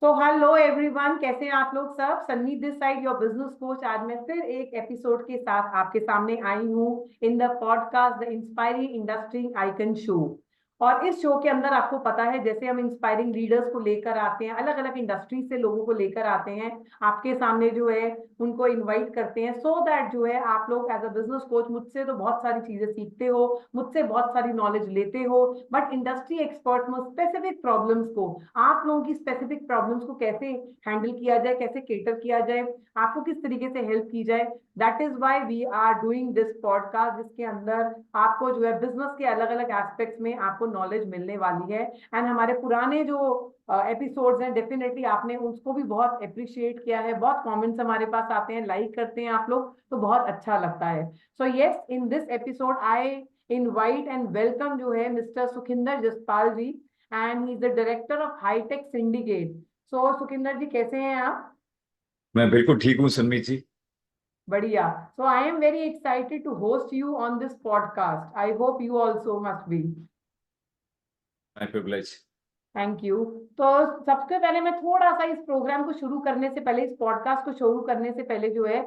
So hello everyone, कैसे हैं आप लोग सब। Sunny this side your business coach. आज मैं फिर एक एपिसोड के साथ आपके सामने आई हूँ in the podcast the inspiring industry icon show. और इस शो के अंदर आपको पता है, जैसे हम इंस्पायरिंग लीडर्स को लेकर आते हैं, अलग अलग इंडस्ट्री से लोगों को लेकर आते हैं आपके सामने जो है, उनको इनवाइट करते हैं सो दैट जो है आप लोग एज अ बिजनेस कोच मुझसे तो बहुत सारी चीजें सीखते हो, मुझसे बहुत सारी नॉलेज लेते हो, बट इंडस्ट्री एक्सपर्ट में स्पेसिफिक प्रॉब्लम्स को, आप लोगों की स्पेसिफिक प्रॉब्लम्स को कैसे हैंडल किया जाए, कैसे केटर किया जाए, आपको किस तरीके से हेल्प की जाए। That is why we are doing this podcast, जिसके अंदर आपको जो है बिजनेस के अलग अलग एस्पेक्ट्स में आपको नॉलेज मिलने वाली है। एंड हमारे पुराने जो एपिसोड्स हैं, डेफिनेटली आपने उसको भी बहुत अप्रिशिएट किया है, बहुत कमेंट्स हमारे पास आते हैं, लाइक करते हैं आप लोग, तो बहुत अच्छा लगता है। So yes, in this episode I invite and welcome जो है mister Sukhinder Jaspal ji, and he is the director of Hitech Syndicate. So Sukhinder ji, कैसे हैं आप? मैं बिल्कुल ठीक हूँ सन्मी जी। बढ़िया। So I am very excited to host you on this podcast. I hope you also must be. My privilege. Thank you. तो सबसे पहले मैं थोड़ा सा इस प्रोग्राम को शुरू करने से पहले, इस पॉडकास्ट को शुरू करने से पहले जो है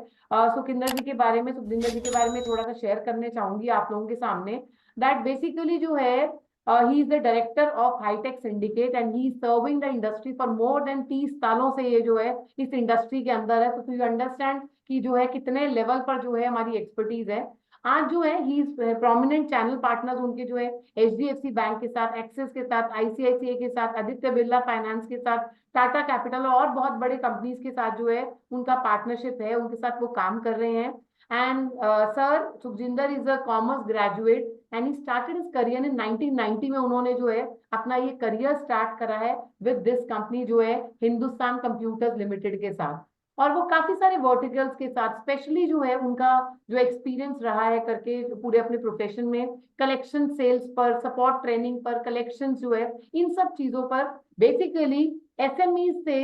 सुखिंदर जी के बारे में, सुखविंदर जी के बारे में थोड़ा सा शेयर करने चाहूंगी आप लोगों के सामने। दैट बेसिकली जो है, he is the director of Hitech Syndicate and he is serving the industry for more than 30 सालों से ये जो है इस इंडस्ट्री के अंदर है। तो यू अंडरस्टैंड कि जो है कितने लेवल पर जो है हमारी एक्सपर्टीज है। आज जो है ही प्रोमिनेंट चैनल पार्टनर्स उनके जो है एचडीएफसी बैंक के साथ, एक्सिस के साथ, आईसीआईसीआई के साथ, आदित्य बिरला फाइनेंस के साथ, टाटा कैपिटल और बहुत बड़े कंपनीज के साथ जो है उनका पार्टनरशिप है, उनके साथ वो काम कर रहे हैं। And sir Sukhjinder is a commerce graduate and he started his career in 1990 में। उन्होंने जो है अपना ये करियर स्टार्ट करा है विद दिस कंपनी जो है हिंदुस्तान कंप्यूटर्स लिमिटेड के साथ। और वो काफी सारे वर्टिकल्स के साथ, स्पेशली जो है उनका जो एक्सपीरियंस रहा है करके पूरे अपने प्रोफेशन में, कलेक्शन सेल्स पर, सपोर्ट ट्रेनिंग पर, कलेक्शन जो है इन सब चीजों पर, बेसिकली एसएमई से,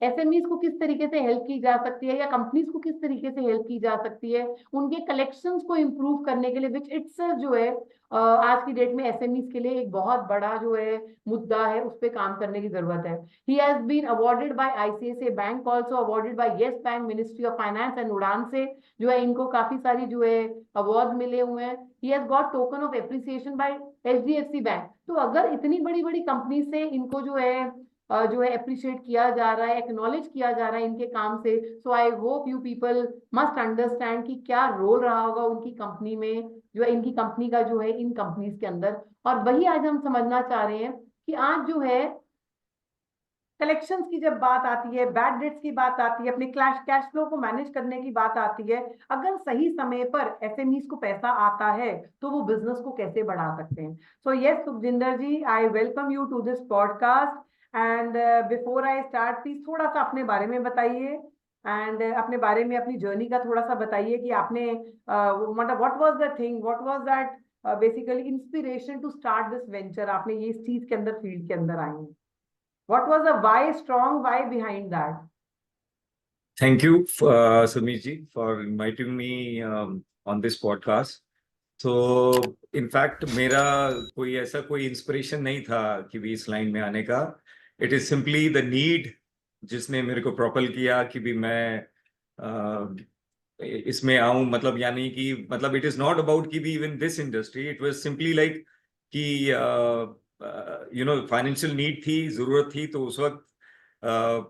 एसएमईज को किस तरीके से हेल्प की जा सकती है या कंपनीज को किस तरीके से हेल्प की जा सकती है उनके कलेक्शंस को इंप्रूव करने के लिए, विच इटसेल्फ जो है आज की डेट में एसएमईज के लिए एक बहुत बड़ा जो है मुद्दा है, उस पर काम करने की जरूरत है। He has been awarded by ICICI Bank, also awarded by Yes Bank, Ministry of Finance and Udaan से जो है इनको काफी सारी जो है अवार्ड मिले हुए हैं। He has got token of appreciation by HDFC Bank. तो अगर इतनी बड़ी बड़ी कंपनी से इनको जो है अप्रिशिएट किया जा रहा है, एक्नॉलेज किया जा रहा है इनके काम से, so I hope you people must understand कि क्या रोल रहा होगा उनकी कंपनी में, जो है इनकी कंपनी का जो है इन कंपनीज के अंदर। और वही आज हम समझना चाह रहे हैं कि आज जो है कलेक्शंस की जब बात आती है, बैड डेट्स की बात आती है, अपने कैश कैश फ्लो को मैनेज करने की बात आती है, अगर सही समय पर एसएमईज को पैसा आता है तो वो बिजनेस को कैसे बढ़ा सकते हैं। So yes Sukhjinder ji, I welcome you to this podcast. And before I start, please थोड़ा सा अपने बारे में बताइए, एंड अपने बारे में, अपनी जर्नी का थोड़ा सा बताइए कि आपने मतलब what was the thing, what was that basically inspiration to start this venture, आपने ये इस चीज के अंदर, फील्ड के अंदर आए हैं। What was the why, strong why behind that? Thank you Sanmi ji for inviting me on this podcast. तो इनफैक्ट मेरा कोई इंस्पिरेशन नहीं था कि भी इस लाइन में आने का। It is simply the need जिसने मेरे को प्रोपल किया कि भी मैं इसमें आऊं। मतलब यानी कि मतलब इट इज नॉट अबाउट कि भी even this industry, it was simply like कि फाइनेंशियल नीड थी, जरूरत थी। तो उस वक्त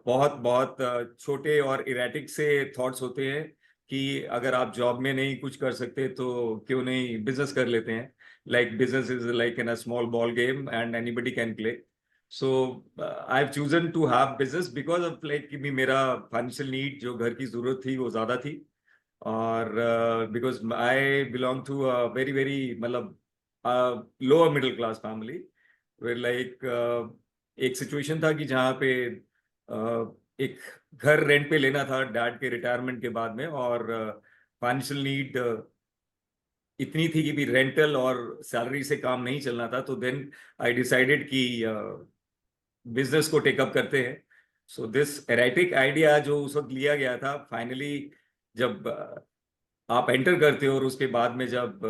बहुत बहुत छोटे और इरेटिक से थॉट्स होते हैं कि अगर आप जॉब में नहीं कुछ कर सकते तो क्यों नहीं बिजनेस कर लेते हैं। Like business is like in a small ball game and anybody can play. So I have chosen to have business because of like कि भी मेरा फाइनेंशियल नीड, जो घर की जरूरत थी, वो ज्यादा थी। और because I belong to a very very मतलब lower middle class family, where like एक सिचुएशन था कि जहाँ पे एक घर रेंट पे लेना था डैड के रिटायरमेंट के बाद में, और फाइनेंशियल नीड इतनी थी कि भी रेंटल और सैलरी से काम नहीं चलना था। तो देन आई डिसाइडेड कि बिजनेस को टेकअप करते हैं। सो दिस एराइटिक आइडिया जो उस वक्त लिया गया था, फाइनली जब आप एंटर करते हो और उसके बाद में जब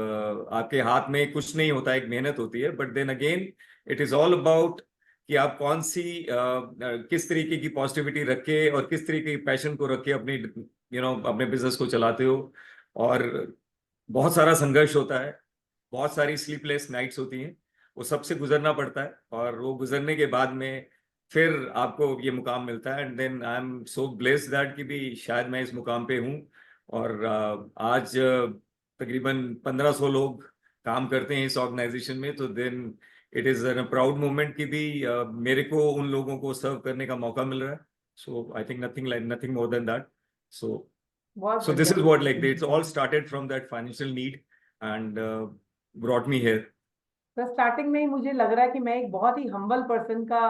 आपके हाथ में कुछ नहीं होता, एक मेहनत होती है, but then again it is all about कि आप कौन सी किस तरीके की पॉजिटिविटी रख के और किस तरीके की पैशन को रख के अपने अपने बिजनेस को चलाते हो। और बहुत सारा संघर्ष होता है, बहुत सारी स्लीपलेस नाइट्स होती हैं, वो सबसे गुजरना पड़ता है, और वो गुजरने के बाद में फिर आपको ये मुकाम मिलता है। And then I am so blessed that कि भी शायद मैं इस मुकाम पे हूँ। और आज तकरीबन 1500 लोग काम करते हैं इस ऑर्गेनाइजेशन में, तो then it is a proud moment कि भी मेरे को उन लोगों को सर्व करने का मौका मिल रहा है। So I think nothing more than that. So बहुत so this बढ़िया। is what, like, it's all started from that financial need and brought me here. तो स्टार्टिंग में ही मुझे लग रहा है कि मैं एक बहुत ही हम्बल पर्सन का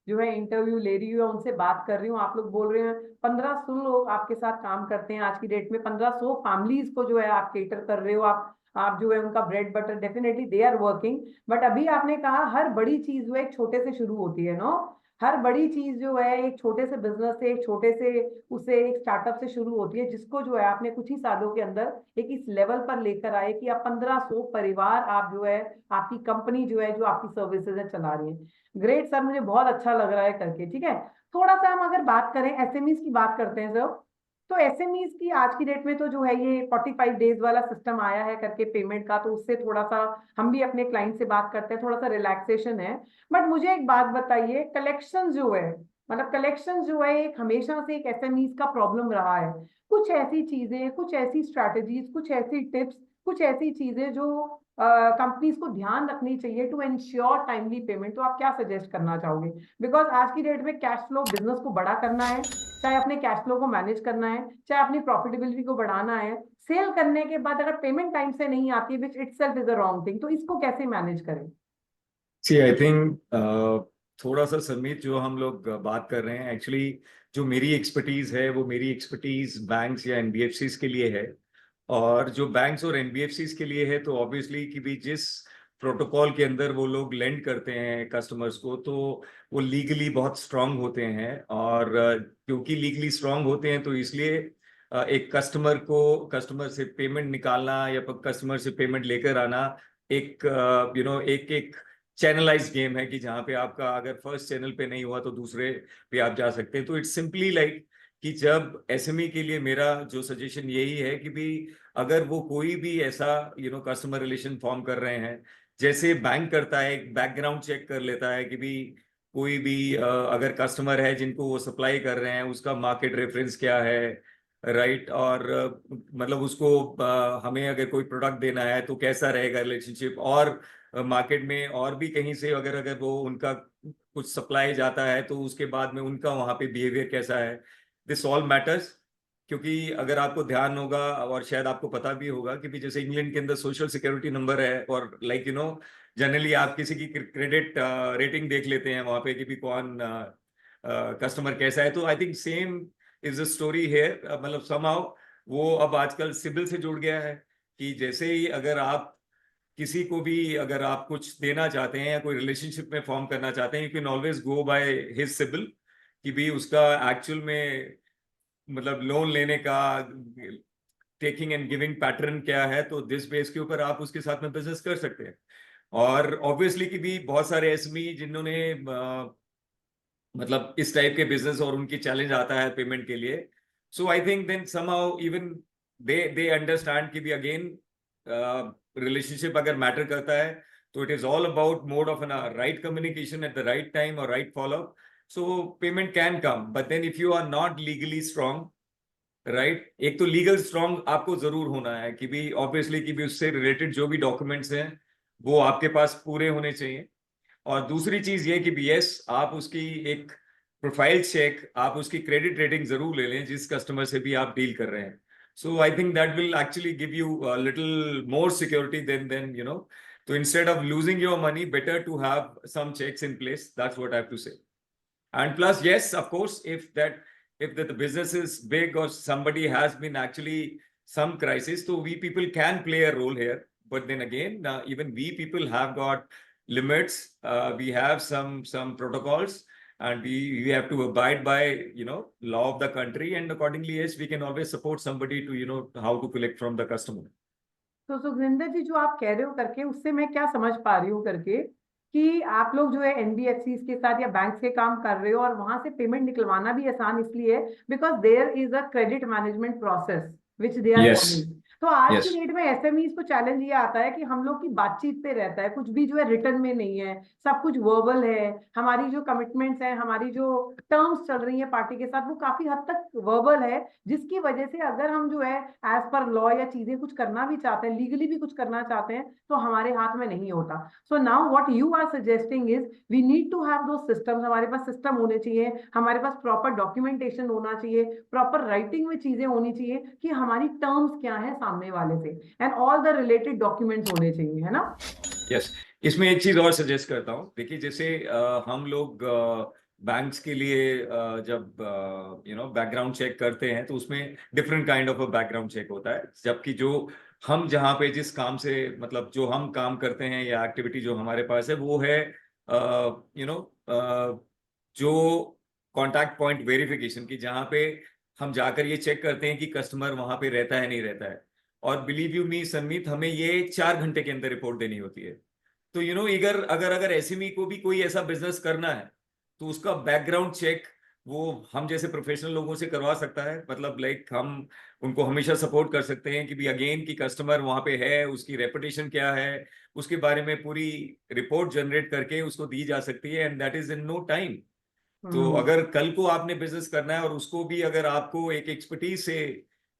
जो है इंटरव्यू ले रही हूँ, उनसे बात कर रही हूँ। आप लोग बोल रहे हैं 1500 लोग आपके साथ काम करते हैं आज की डेट में, 1500 फैमिलीज को जो है आप केटर कर रहे हो। आप जो है उनका bread butter, definitely they are working. But अभी आपने कहा हर बड़ी चीज जो है एक छोटे से शुरू होती है, नो? हर बड़ी चीज जो है एक छोटे से बिजनेस से, एक छोटे से उसे एक स्टार्टअप से शुरू होती है, जिसको जो है आपने कुछ ही सालों के अंदर एक इस लेवल पर लेकर आए कि आप 1500 परिवार आप जो है, आपकी कंपनी जो है, जो आपकी सर्विसेज है, चला रही है। ग्रेट सर, मुझे बहुत अच्छा लग रहा है करके। ठीक है, थोड़ा सा हम अगर बात करें एसएमईज की, बात करते हैं सर। तो एसएमईज की आज की डेट में तो जो है ये 45 डेज वाला सिस्टम आया है करके पेमेंट का, तो उससे थोड़ा सा हम भी अपने क्लाइंट से बात करते हैं, थोड़ा सा रिलैक्सेशन है। बट मुझे एक बात बताइए, कलेक्शन जो है, मतलब कलेक्शन जो है एक हमेशा से एक एसएमईज का प्रॉब्लम रहा है। कुछ ऐसी चीजें, कुछ ऐसी स्ट्रैटेजीज, कुछ ऐसी टिप्स, कुछ ऐसी चीजें जो कंपनीज को ध्यान रखनी चाहिए टू एंश्योर टाइमली पेमेंट, तो आप क्या सजेस्ट करना चाहोगे? बिकॉज आज की डेट में कैश फ्लो, बिजनेस को बड़ा करना है, चाहे अपने कैश फ्लो को मैनेज करना है, चाहे अपनी प्रॉफिटेबिलिटी को बढ़ाना है, सेल करने के बाद अगर पेमेंट टाइम से नहीं आती है, which itself is a wrong thing, तो इसको कैसे मैनेज करें? See, I think थोड़ा सा समीत जो हम लोग बात कर रहे हैं, एक्चुअली जो मेरी एक्सपर्टीज है वो मेरी एक्सपर्टीज बैंक्स या एनबीएफसीज के लिए है। और जो बैंक्स और एनबीएफसीज के लिए है, तो ऑब्वियसली कि भी जिस प्रोटोकॉल के अंदर वो लोग लेंड करते हैं कस्टमर्स को, तो वो लीगली बहुत स्ट्रांग होते हैं। और क्योंकि लीगली स्ट्रांग होते हैं, तो इसलिए एक कस्टमर से पेमेंट निकालना या कस्टमर से पेमेंट लेकर आना एक एक एक चैनलाइज गेम है, कि जहाँ पे आपका अगर फर्स्ट चैनल पे नहीं हुआ तो दूसरे पे आप जा सकते हैं। तो इट्स सिंपली लाइक कि जब एसएमई के लिए मेरा जो सजेशन यही है कि भी अगर वो कोई भी ऐसा कस्टमर रिलेशन फॉर्म कर रहे हैं, जैसे बैंक करता है, एक बैकग्राउंड चेक कर लेता है कि भी कोई भी अगर कस्टमर है जिनको वो सप्लाई कर रहे हैं, उसका मार्केट रेफरेंस क्या है, राइट। और मतलब उसको हमें अगर कोई प्रोडक्ट देना है तो कैसा रहेगा रिलेशनशिप, और मार्केट में और भी कहीं से अगर अगर वो उनका कुछ सप्लाई जाता है तो उसके बाद में उनका वहां पे बिहेवियर कैसा है। This all matters. क्योंकि अगर आपको ध्यान होगा और शायद आपको पता भी होगा कि भी जैसे इंग्लैंड के अंदर सोशल सिक्योरिटी नंबर है, और लाइक जनरली आप किसी की क्रेडिट रेटिंग देख लेते हैं वहां पे कि भी कौन कस्टमर कैसा है। तो I think same is the story here. मतलब समहाउ वो अब आजकल सिबिल से जुड़ गया है, कि जैसे ही अगर आप किसी को भी अगर आप कुछ देना चाहते हैं या कोई रिलेशनशिप में फॉर्म करना चाहते हैं, you can always go by his CIBIL, कि भी उसका एक्चुअल में मतलब लोन लेने का टेकिंग एंड गिविंग पैटर्न क्या है, तो दिस बेस के ऊपर आप उसके साथ में बिजनेस कर सकते हैं। और ऑब्वियसली कि भी बहुत सारे एसएमई जिन्होंने मतलब इस टाइप के बिजनेस और उनकी चैलेंज आता है पेमेंट के लिए, so I think then somehow even they understand कि भी अगेन रिलेशनशिप अगर मैटर करता है, तो it is all about mode of an right communication at the right time और right follow. So payment can come, but then if you are not legally strong, right, एक तो legal strong आपको जरूर होना है कि भी ऑब्वियसली कि भी उससे रिलेटेड जो भी डॉक्यूमेंट्स हैं वो आपके पास पूरे होने चाहिए। और दूसरी चीज ये कि भी यस, आप उसकी एक प्रोफाइल चेक, आप उसकी क्रेडिट रेटिंग जरूर ले लें जिस कस्टमर से भी आप डील कर रहे हैं। So I think that will actually give you little more security then तो instead of losing your money, better to have some checks in place, that's what I have to say. And plus, yes, of course, if the business is big or somebody has been actually some crisis, so we people can play a role here. But then again, even we people have got limits. We have some protocols, and we have to abide by law of the country. And accordingly, yes, we can always support somebody to how to collect from the customer. तो सुखविंदर जी, जो आप कह रहे हो करके, उससे मैं क्या समझ पा रही हूँ करके, कि आप लोग जो है एनबीएफसी के साथ या बैंक से काम कर रहे हो और वहां से पेमेंट निकलवाना भी आसान इसलिए because there is a credit management process which they are yes, following. तो आज की यस, डेट में एसएमईज को चैलेंज ये आता है कि हम लोग की बातचीत पे रहता है, कुछ भी जो है रिटर्न में नहीं है, सब कुछ वर्बल है। हमारी जो कमिटमेंट्स है, हमारी जो टर्म्स चल रही है पार्टी के साथ, वो काफी हद तक वर्बल है, जिसकी वजह से अगर हम जो है एज पर लॉ या चीजें कुछ करना भी चाहते हैं, लीगली भी कुछ करना चाहते हैं, तो हमारे हाथ में नहीं होता। So now what you are suggesting is we need to have two systems. हमारे पास सिस्टम होने चाहिए, हमारे पास प्रॉपर डॉक्यूमेंटेशन होना चाहिए, प्रॉपर राइटिंग में चीजें होनी चाहिए कि हमारी टर्म्स क्या है सामने वाले से, and all the related documents होने चाहिए, है ना। यस। इसमें एक चीज और सजेस्ट करता हूँ। देखिए, जैसे हम लोग बैंक्स के लिए जब बैकग्राउंड चेक करते हैं तो उसमें different kind of a background check होता है। जबकि जो हम जहाँ पे जिस काम से मतलब जो हम काम करते हैं या एक्टिविटी जो हमारे पास है वो है जो कॉन्टैक्ट पॉइंट वेरिफिकेशन की, जहाँ पे हम जाकर ये चेक करते हैं कि कस्टमर वहां पे रहता है नहीं रहता है। और बिलीव यू मी संमीत, हमें ये 4 घंटे के अंदर रिपोर्ट देनी होती है। तो अगर अगर अगर एसएमई को भी कोई ऐसा बिजनेस करना है तो उसका बैकग्राउंड चेक वो हम जैसे प्रोफेशनल लोगों से करवा सकता है। मतलब लाइक हम उनको हमेशा सपोर्ट कर सकते हैं कि भी अगेन कि कस्टमर वहां पे है, उसकी रेपुटेशन क्या है, उसके बारे में पूरी रिपोर्ट जनरेट करके उसको दी जा सकती है, and that is in no time. तो हम्म। अगर कल को आपने बिजनेस करना है और उसको भी अगर आपको एक एक्सपर्टीज से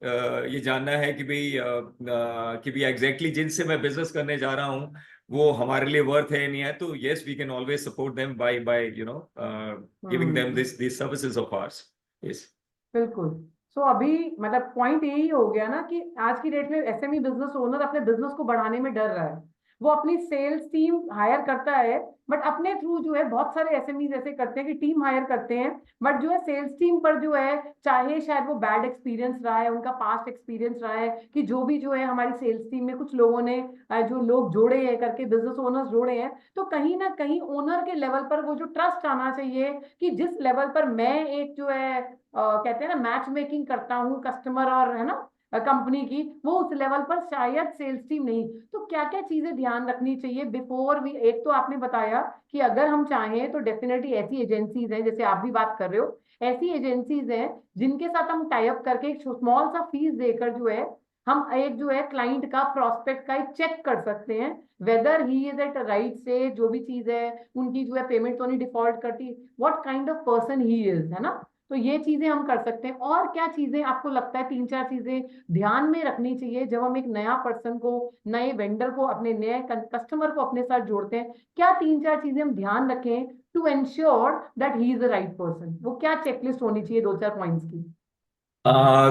ये जानना है कि भाई एग्जैक्टली जिनसे मैं बिजनेस करने जा रहा हूँ वो हमारे लिए वर्थ है नहीं है, तो yes we can always support them by giving them hmm. This services of ours. Yes. बिल्कुल। सो अभी मतलब पॉइंट यही हो गया ना कि आज की डेट में एसएमई बिजनेस ओनर अपने बिजनेस को बढ़ाने में डर रहा है। वो अपनी सेल्स टीम हायर करता है, बट अपने थ्रू जो है बहुत सारे एसएमई ऐसे करते हैं कि टीम हायर करते हैं, बट जो है सेल्स टीम पर जो है, चाहे शायद वो बैड एक्सपीरियंस रहा है, उनका पास्ट एक्सपीरियंस रहा है कि जो भी जो है हमारी सेल्स टीम में कुछ लोगों ने जो लोग जोड़े हैं करके बिजनेस ओनर्स जोड़े हैं, तो कहीं ना कहीं ओनर के लेवल पर वो जो ट्रस्ट आना चाहिए कि जिस लेवल पर मैं एक जो है कहते हैं ना मैच मेकिंग करता हूँ कस्टमर और है ना कंपनी की, वो उस लेवल पर शायद सेल्स टीम नहीं। तो क्या क्या चीजें ध्यान रखनी चाहिए बिफोर वी, एक तो आपने बताया कि अगर हम चाहें तो डेफिनेटली ऐसी एजेंसीज हैं जैसे आप भी बात कर रहे हो, ऐसी एजेंसीज हैं जिनके साथ हम टाई अप करके एक स्मॉल सा फीस देकर जो है हम एक जो है क्लाइंट का प्रोस्पेक्ट का एक चेक कर सकते हैं whether he is at right से, जो भी चीज है उनकी जो है पेमेंट तो नहीं डिफॉल्ट करती, what kind of person he is, है ना। तो ये चीजें हम कर सकते हैं। और क्या चीजें आपको लगता है, तीन चार चीजें ध्यान में रखनी चाहिए जब हम एक नया पर्सन को, नए वेंडर को, अपने नए कस्टमर को अपने साथ जोड़ते हैं? क्या तीन चार चीजें हम ध्यान रखें to ensure that he is the right person? वो क्या चेकलिस्ट होनी चाहिए दो चार पॉइंट्स की?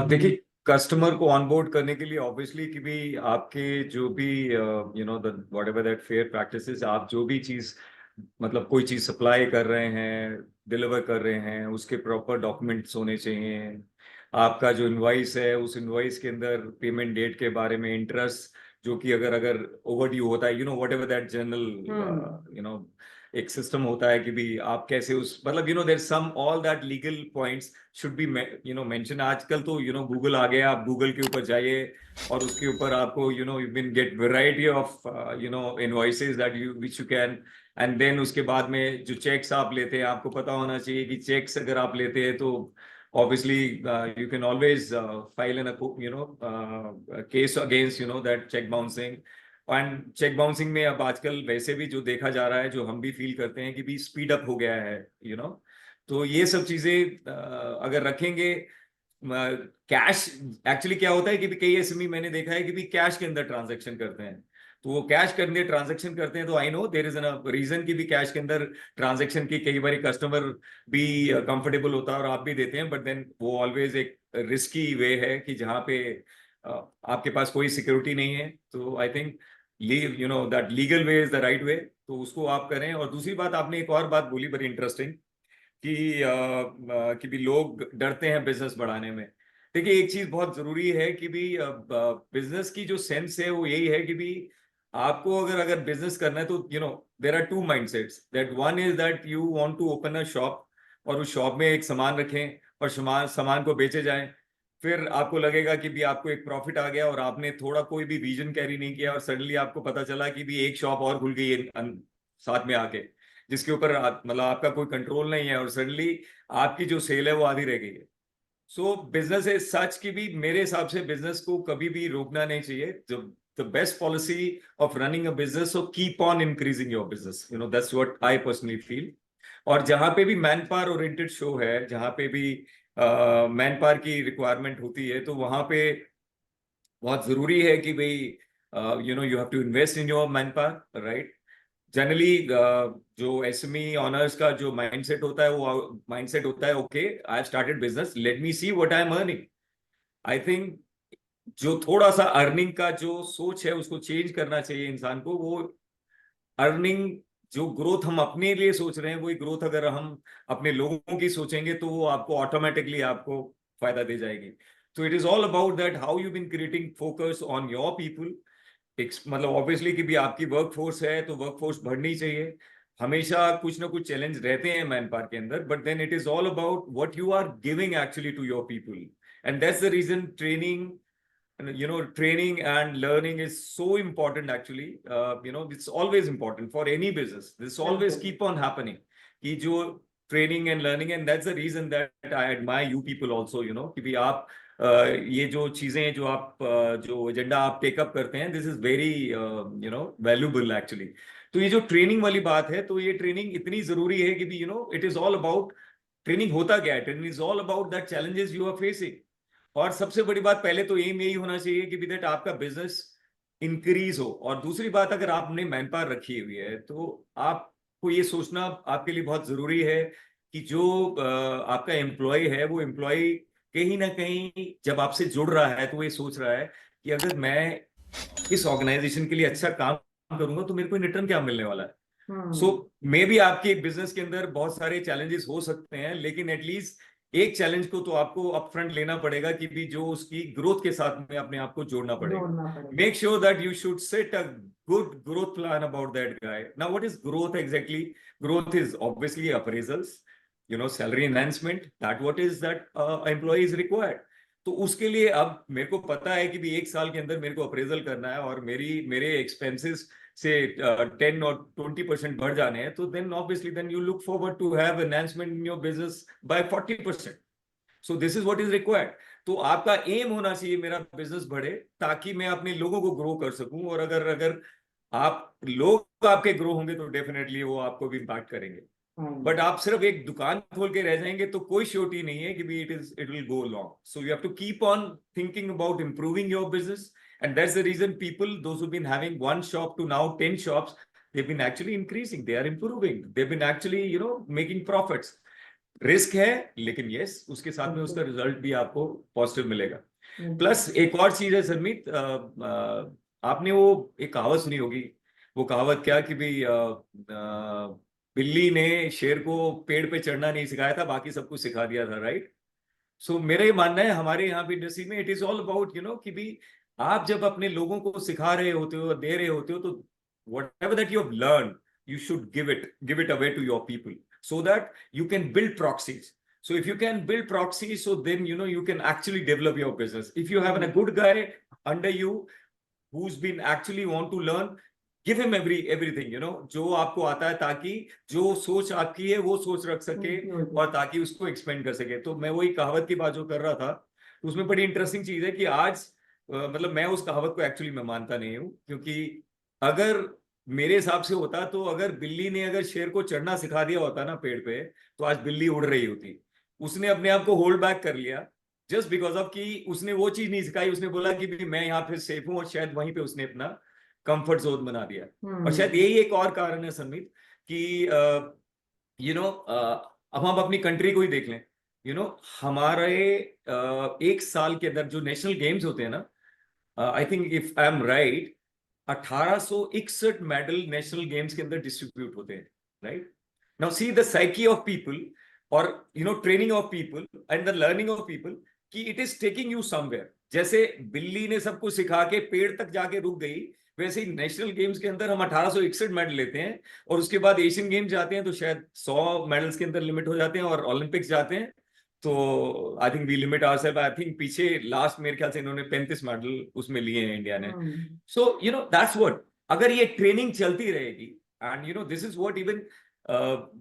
देखिए, कस्टमर को ऑनबोर्ड करने के लिए ऑब्वियसली कि भी आपके जो भी the what ever that fair practices, आप जो भी चीज मतलब कोई चीज सप्लाई कर रहे हैं, डिलीवर कर रहे हैं, उसके प्रॉपर डॉक्यूमेंट्स होने चाहिए। आपका जो इनवॉइस है उस इनवॉइस के अंदर पेमेंट डेट के बारे में, इंटरेस्ट जो कि अगर अगर ओवर ड्यू होता है, whatever that hmm. General एक सिस्टम होता है कि भी आप कैसे उस मतलब there some all that legal points should be mention. आजकल तो गूगल आ गया, आप गूगल के ऊपर जाइए और उसके ऊपर आपको you can get variety of invoices that you which you can. And then उसके बाद में जो चेक्स आप लेते हैं, आपको पता होना चाहिए कि चेक्स अगर आप लेते हैं तो obviously you can always file in a case against that check bouncing। And cheque bouncing में अब आजकल वैसे भी जो देखा जा रहा है, जो हम भी फील करते हैं कि भी स्पीड अप हो गया है तो ये सब चीजें अगर रखेंगे। कैश एक्चुअली क्या होता है कि भी कई एसएमई मैंने देखा है कि भी कैश के अंदर ट्रांजैक्शन करते हैं। तो वो कैश के अंदर ट्रांजैक्शन करते हैं तो I know there is an reason की भी कैश के अंदर ट्रांजैक्शन की कई बार कस्टमर भी कंफर्टेबल होता है और आप भी देते हैं, बट देन वो ऑलवेज एक रिस्की वे है कि जहाँ पे आपके पास कोई सिक्योरिटी नहीं है। तो I think that legal way is the right way, तो उसको आप करें। और दूसरी बात, आपने एक और बात बोली बड़ी इंटरेस्टिंग कि भी लोग डरते हैं बिजनेस बढ़ाने में। देखिए, एक चीज बहुत जरूरी है कि भी बिजनेस की जो सेंस है वो यही है कि भी आपको अगर अगर बिजनेस करना है तो there are two mindsets. That one is that you want to open a shop और उस शॉप में एक सामान रखें और सामान को बेचे जाएं। फिर आपको लगेगा कि भी आपको एक प्रॉफिट आ गया और आपने थोड़ा कोई भी विजन कैरी नहीं किया और सडनली आपको पता चला कि भी एक शॉप और खुल गई है साथ में आके, जिसके ऊपर मतलब आपका कोई कंट्रोल नहीं है और सडनली आपकी जो सेल है वो आधी रह गई है। सो बिजनेस इज सच की भी मेरे हिसाब से बिजनेस को कभी भी रोकना नहीं चाहिए। जो the best policy of running a business, so keep on increasing your business, that's what I personally feel. और जहां पे भी मैन पावर ओरिएंटेड शो है, जहां पे भी मैन पावर की रिक्वायरमेंट होती है, तो वहां पे बहुत जरूरी है कि भाई you have to invest in your manpower, right. Generally जो एसएमई ऑनर्स का जो माइंडसेट होता है, वो माइंडसेट होता है, okay I have started business, let me see what I am earning. I think जो थोड़ा सा अर्निंग का जो सोच है उसको चेंज करना चाहिए इंसान को। वो अर्निंग, जो ग्रोथ हम अपने लिए सोच रहे हैं, वही ग्रोथ अगर हम अपने लोगों की सोचेंगे तो वो आपको ऑटोमेटिकली आपको फायदा दे जाएगी। तो it is all about that how you been creating focus on your people. मतलब ऑब्वियसली कि भी आपकी वर्क फोर्स है तो वर्क फोर्स बढ़नी चाहिए। हमेशा कुछ ना कुछ चैलेंज रहते हैं मैन पावर के अंदर, but then it is all about what you are giving actually to your people. And that's the reason training, training and learning is so important actually. It's always important for any business. This always बिल्कुल। keep on happening कि जो training and learning, and that's the reason that I admire you people also, कि भी आप ये जो चीजें जो आप जो एजेंडा आप टेकअप करते हैं, this is very valuable actually. तो ये जो ट्रेनिंग वाली बात है, तो ये ट्रेनिंग इतनी जरूरी है कि भी it is all about training. होता क्या है, training is all about that challenges you are facing. और सबसे बड़ी बात, पहले तो एम यही होना चाहिए कि विद आपका बिजनेस इंक्रीज हो। और दूसरी बात, अगर आपने मैन पावर रखी हुई है तो आपको ये सोचना आपके लिए बहुत जरूरी है कि जो आपका एम्प्लॉय है, वो एम्प्लॉय कहीं ना कहीं जब आपसे जुड़ रहा है तो ये सोच रहा है कि अगर मैं इस ऑर्गेनाइजेशन के लिए अच्छा काम करूंगा तो मेरे को रिटर्न क्या मिलने वाला है। सो मे बी आपके बिजनेस के अंदर बहुत सारे चैलेंजेस हो सकते हैं, लेकिन एटलीस्ट एक चैलेंज को तो आपको अपफ्रंट लेना पड़ेगा कि भी जो उसकी ग्रोथ के साथ में अपने आप को जोड़ना पड़ेगा। जोड़ना पड़ेगा। Make sure that you should set a good growth plan about that guy. Now what is growth exactly? Growth is obviously appraisals, salary enhancement, that what is that employ is required. तो उसके लिए अब मेरे को पता है कि भी एक साल के अंदर मेरे को अप्रेजल करना है और मेरे एक्सपेंसेस से 10 और 20% बढ़ जाने हैं, तो then obviously then you look forward to have enhancement in your business by 40%। So this is what is required. तो आपका एम होना चाहिए मेरा बिजनेस बढ़े ताकि मैं अपने लोगों को ग्रो कर सकूं। और अगर अगर आप लोग आपके ग्रो होंगे तो डेफिनेटली वो आपको भी इम्पैक्ट करेंगे। बट आप सिर्फ एक दुकान खोल के रह जाएंगे तो कोई श्योरिटी नहीं है कि भी it will go long. So you have to keep on thinking about improving your business, and that's the reason people, those who've been having one shop to now 10 shops, they've been actually increasing, they are improving, they've been actually making profits। Risk है, लेकिन yes उसके साथ में उसका result भी आपको positive मिलेगा। Plus एक और चीज है सरमीत, आपने वो एक कहावत सुनी होगी। वो कहावत क्या कि भाई बिल्ली ने शेर को पेड़ पे चढ़ना नहीं सिखाया था, बाकी सब कुछ सिखा दिया था, राइट। सो मेरा ये मानना है हमारे यहाँ भी इंडस्ट्री में इट इज ऑल अबाउट कि भी आप जब अपने लोगों को सिखा रहे होते हो, दे रहे होते हो, तो whatever that you have learned, you should give it away to your people so that you can build proxies. So if you can build proxies, so then you can actually develop your business. If you have a good guy under you who's been actually want to learn, give him everything, जो आपको आता है, ताकि जो सोच आपकी है वो सोच रख सके और ताकि उसको एक्सपेंड कर सके। तो मैं वही कहावत की बात जो कर रहा था, उसमें बड़ी इंटरेस्टिंग चीज है कि आज मतलब मैं उस कहावत को एक्चुअली मैं मानता नहीं हूँ, क्योंकि अगर मेरे हिसाब से होता तो अगर बिल्ली ने अगर शेर को चढ़ना सिखा दिया होता ना पेड़ पे, तो आज बिल्ली उड़ रही होती। उसने अपने आप को होल्ड बैक कर लिया जस्ट बिकॉज ऑफ कि उसने वो चीज नहीं सिखाई। उसने बोला कि भी मैं यहाँ पे सेफ हूँ, और शायद वहीं पे उसने अपना कंफर्ट जोन बना दिया। और शायद यही एक और कारण है संदीप कि अब हम अपनी कंट्री को ही देख लें। हमारे एक साल के अंदर जो नेशनल गेम्स होते हैं ना, I think if I am right, 1861 medal national games के अंदर डिस्ट्रीब्यूट होते हैं, right. Now see the psyche of people और training of people and the learning of people, कि it is taking you somewhere. जैसे बिल्ली ने सबको सिखा के पेड़ तक जाके रुक गई, वैसे ही नेशनल गेम्स के अंदर हम 1861 मेडल लेते हैं, और उसके बाद एशियन गेम्स जाते हैं तो शायद 100 मेडल्स के अंदर लिमिट हो जाते हैं, और ओलंपिक्स जाते हैं तो I think we limit ourselves. I think पीछे लास्ट मेरे ख्याल से इन्होंने 35 मेडल उसमें लिए हैं इंडिया ने। सो दैट्स व्हाट, अगर ये ट्रेनिंग चलती रहेगी and you know this is what even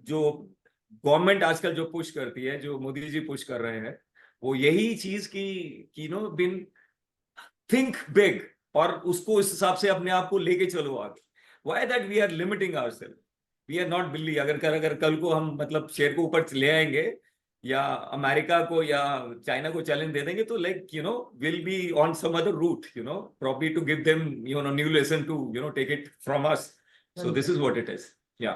जो गवर्नमेंट आजकल जो पुश करती है, जो मोदी जी पुश कर रहे हैं, वो यही चीज की you know been think big, और उसको इस हिसाब से अपने आप को लेके चलो आगे. Why that we are limiting ourselves? We are not बिल्ली. अगर कल को हम मतलब शेर को ऊपर ले आएंगे, या अमेरिका को या चाइना को चैलेंज दे देंगे, तो like you know will be on some other route, you know, probably to give them you know new lesson to you know take it from us. So this is what it is. Yeah